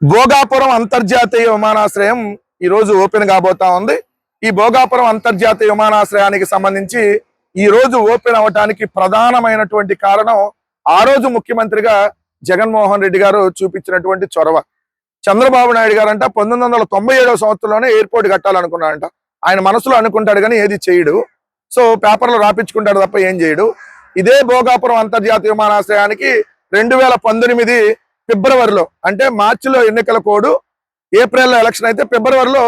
భోగాపురం అంతర్జాతీయ విమానాశ్రయం ఈ రోజు ఓపెన్ కాబోతా ఉంది. ఈ భోగాపురం అంతర్జాతీయ విమానాశ్రయానికి సంబంధించి ఈ రోజు ఓపెన్ అవడానికి ప్రధానమైనటువంటి కారణం ఆ రోజు ముఖ్యమంత్రిగా జగన్మోహన్ రెడ్డి గారు చూపించినటువంటి చొరవ. చంద్రబాబు నాయుడు గారంట 1997వ సంవత్సరంలోనే ఎయిర్పోర్ట్ కట్టాలనుకున్నాడంట. ఆయన మనసులో అనుకుంటాడు కానీ ఏది చేయడు. సో పేపర్లో రాపించుకుంటాడు తప్ప ఏం చేయడు. ఇదే భోగాపురం అంతర్జాతీయ విమానాశ్రయానికి 2019 ఫిబ్రవరిలో, అంటే మార్చిలో ఎన్నికల కోడ్, ఏప్రిల్లో ఎలక్షన్ అయితే ఫిబ్రవరిలో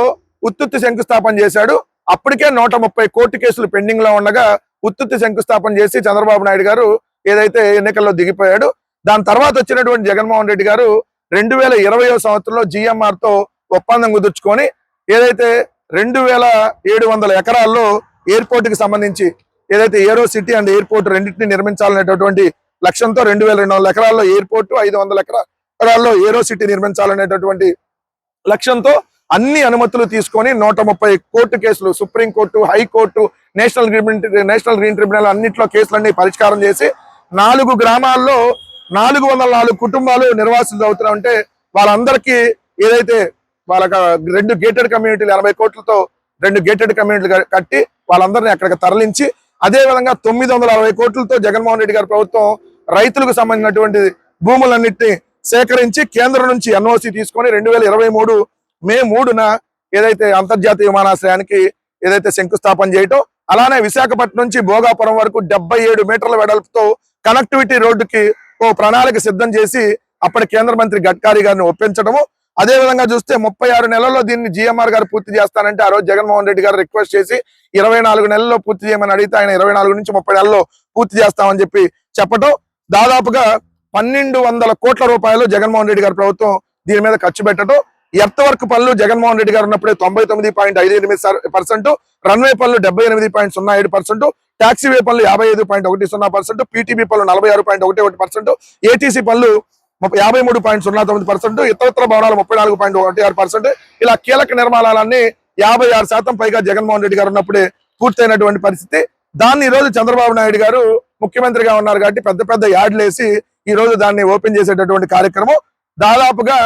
ఉత్తుత్తి శంకుస్థాపన చేశాడు. అప్పటికే 130 కోర్టు కేసులు పెండింగ్ లో ఉండగా ఉత్తుత్తి శంకుస్థాపన చేసి చంద్రబాబు నాయుడు గారు ఏదైతే ఎన్నికల్లో దిగిపోయాడు. దాని తర్వాత వచ్చినటువంటి జగన్మోహన్ రెడ్డి గారు 2020వ సంవత్సరంలో GMR తో ఒప్పందం కుదుర్చుకొని ఏదైతే 2700 ఎకరాల్లో ఎయిర్పోర్ట్ కి సంబంధించి ఏదైతే ఏరో సిటీ అండ్ ఎయిర్పోర్ట్ రెండింటిని నిర్మించాలనేటటువంటి లక్ష్యంతో 2200 ఎకరాల్లో ఎయిర్పోర్ట్, 500 ఎకరాల్లో ఏరో సిటీ నిర్మించాలనేటటువంటి లక్ష్యంతో అన్ని అనుమతులు తీసుకొని 130 కోర్టు కేసులు, supreme court, high court, national green tribunal అన్నింటిలో కేసులన్నీ పరిష్కారం చేసి 4 గ్రామాల్లో 404 కుటుంబాలు నిర్వాసితులు అవుతున్నా ఉంటే వాళ్ళందరికీ ఏదైతే వాళ్ళకి 2 గేటెడ్ కమ్యూనిటీలు 80 కోట్లతో 2 గేటెడ్ కమ్యూనిటీలు కట్టి వాళ్ళందరినీ అక్కడికి తరలించి, అదే విధంగా 960 కోట్లతో జగన్మోహన్ రెడ్డి గారి ప్రభుత్వం రైతులకు సంబంధించినటువంటి భూములన్నింటినీ సేకరించి కేంద్రం నుంచి NOC తీసుకొని 2023 మే 3న ఏదైతే అంతర్జాతీయ విమానాశ్రయానికి ఏదైతే శంకుస్థాపన చేయటం, అలానే విశాఖపట్నం నుంచి భోగాపురం వరకు 77 మీటర్ల వెడల్పుతో కనెక్టివిటీ రోడ్డుకి ఓ ప్రణాళిక సిద్ధం చేసి అప్పటి కేంద్ర మంత్రి గడ్కరీ గారిని ఒప్పించడము. అదే విధంగా చూస్తే 36 నెలల్లో దీన్ని GMR గారు పూర్తి చేస్తానంటే ఆ రోజు జగన్మోహన్ రెడ్డి గారు రిక్వెస్ట్ చేసి 24 నెలల్లో పూర్తి చేయమని అడిగితే ఆయన 24 నుంచి 30 నెలల్లో పూర్తి చేస్తామని చెప్పటం, దాదాపుగా 1200 కోట్ల రూపాయలు జగన్మోహన్ రెడ్డి గారి ప్రభుత్వం దీని మీద ఖర్చు పెట్టడం. ఎర్త్ వర్క్ పనులు జగన్మోహన్ రెడ్డి గారు ఉన్నప్పుడే 99.58%, రన్వే పనులు 78.07%, టాక్సీవే పనులు 55.10%, PTB పనులు 46.11%, ATC పనులు 53.09%, ఇతరత్ర భవనాలు 34.16%. ఇలా కీలక నిర్మాణాలన్నీ 56% పైగా జగన్మోహన్ రెడ్డి గారు ఉన్నప్పుడే పూర్తయినటువంటి పరిస్థితి. దాన్ని ఈ రోజు చంద్రబాబు నాయుడు గారు ముఖ్యమంత్రిగా ఉన్నారు కాబట్టి పెద్ద పెద్ద యార్డులు వేసి ఈ రోజు దాన్ని ఓపెన్ చేసేటటువంటి కార్యక్రమం. దాదాపుగా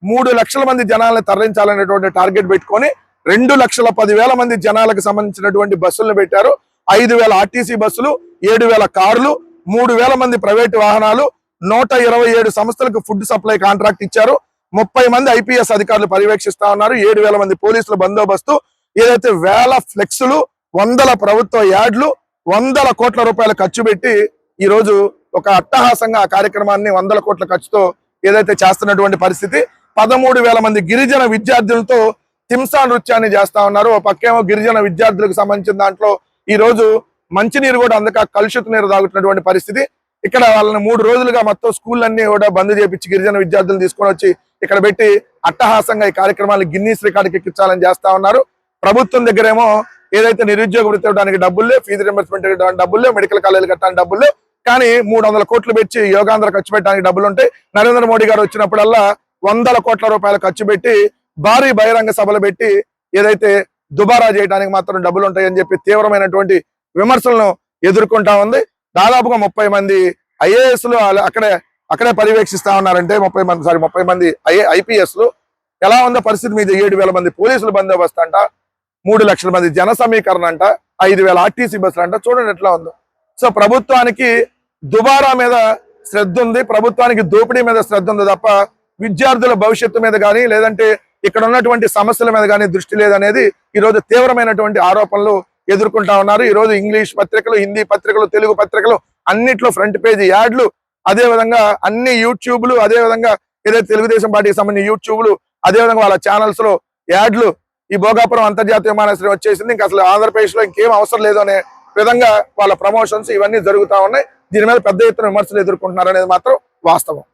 3 లక్షల మంది జనాలను తరలించాలనేటువంటి టార్గెట్ పెట్టుకొని 2,10,000 మంది జనాలకు సంబంధించినటువంటి బస్సులను పెట్టారు. 5,000 RTC బస్సులు, 7,000 కార్లు, 3,000 మంది ప్రైవేటు వాహనాలు, 127 సంస్థలకు ఫుడ్ సప్లై కాంట్రాక్ట్ ఇచ్చారు. 30 మంది IPS అధికారులు పర్యవేక్షిస్తా ఉన్నారు. 7,000 మంది పోలీసుల బందోబస్తు, ఏదైతే వేల ఫ్లెక్సులు, 100 ప్రభుత్వ యార్డులు, 100 కోట్ల రూపాయలు ఖర్చు పెట్టి ఈ రోజు ఒక అట్టహాసంగా ఆ కార్యక్రమాన్ని 100 కోట్ల ఖర్చుతో ఏదైతే చేస్తున్నటువంటి పరిస్థితి. 13,000 మంది గిరిజన విద్యార్థులతో తింసా నృత్యాన్ని చేస్తా ఉన్నారు. ఒక పక్కేమో గిరిజన విద్యార్థులకు సంబంధించిన దాంట్లో ఈ రోజు మంచినీరు కూడా అందక కలుషిత నీరు తాగుతున్నటువంటి పరిస్థితి. ఇక్కడ వాళ్ళని 3 రోజులుగా మొత్తం స్కూళ్ళన్నీ కూడా బంద్ చేపించి గిరిజన విద్యార్థులను తీసుకొని వచ్చి ఇక్కడ పెట్టి అట్టహాసంగా ఈ కార్యక్రమాన్ని గిన్నీస్ రికార్డుకి ఎక్కించాలని చేస్తా ఉన్నారు. ప్రభుత్వం దగ్గరేమో ఏదైతే నిరుద్యోగ వృత్తి ఇవ్వడానికి డబ్బులే, ఫీజు రింబర్స్మెంట్ ఇవ్వడానికి డబ్బులే, మెడికల్ కాలేజీలు కట్టడానికి డబ్బులే, కానీ 300 కోట్లు పెట్టి యోగాంధ్ర ఖర్చు పెట్టడానికి డబ్బులు ఉంటాయి. నరేంద్ర మోడీ గారు వచ్చినప్పుడల్లా 100 కోట్ల రూపాయలు ఖర్చు పెట్టి భారీ బహిరంగ సభలు పెట్టి ఏదైతే దుబారా చేయడానికి మాత్రం డబ్బులు ఉంటాయని చెప్పి తీవ్రమైనటువంటి విమర్శలను ఎదుర్కొంటా ఉంది. దాదాపుగా 30 మంది IASలు అక్కడే పర్యవేక్షిస్తా ఉన్నారంటే 30 మంది IPSలు. ఎలా ఉందో పరిస్థితి మీద 7,000 మంది పోలీసులు బందోబస్తు అంట, 3 లక్షల మంది జన సమీకరణ అంట, 5,000 RTC బస్సులు అంట. చూడండి ఎట్లా ఉందో. సో ప్రభుత్వానికి దుబారా మీద శ్రద్ధ ఉంది, ప్రభుత్వానికి దోపిడీ మీద శ్రద్ధ ఉంది తప్ప విద్యార్థుల భవిష్యత్తు మీద కానీ లేదంటే ఇక్కడ ఉన్నటువంటి సమస్యల మీద కానీ దృష్టి లేదనేది ఈ రోజు తీవ్రమైనటువంటి ఆరోపణలు ఎదుర్కొంటా ఉన్నారు. ఈ రోజు ఇంగ్లీష్ పత్రికలు, హిందీ పత్రికలు, తెలుగు పత్రికలు అన్నిట్లో ఫ్రంట్ పేజీ యాడ్లు, అదే విధంగా అన్ని యూట్యూబ్లు, అదే విధంగా ఏదైతే తెలుగుదేశం పార్టీకి సంబంధించిన యూట్యూబ్లు, అదే విధంగా వాళ్ళ ఛానల్స్ లో యాడ్లు. ఈ భోగాపురం అంతర్జాతీయ విమానాశ్రయం వచ్చేసింది, ఇంకా అసలు ఆంధ్రప్రదేశ్ లో ఇంకేం అవసరం లేదు అనే విధంగా వాళ్ళ ప్రమోషన్స్ ఇవన్నీ జరుగుతా ఉన్నాయి. దీని మీద పెద్ద ఎత్తున విమర్శలు ఎదుర్కొంటున్నారు అనేది మాత్రం వాస్తవం.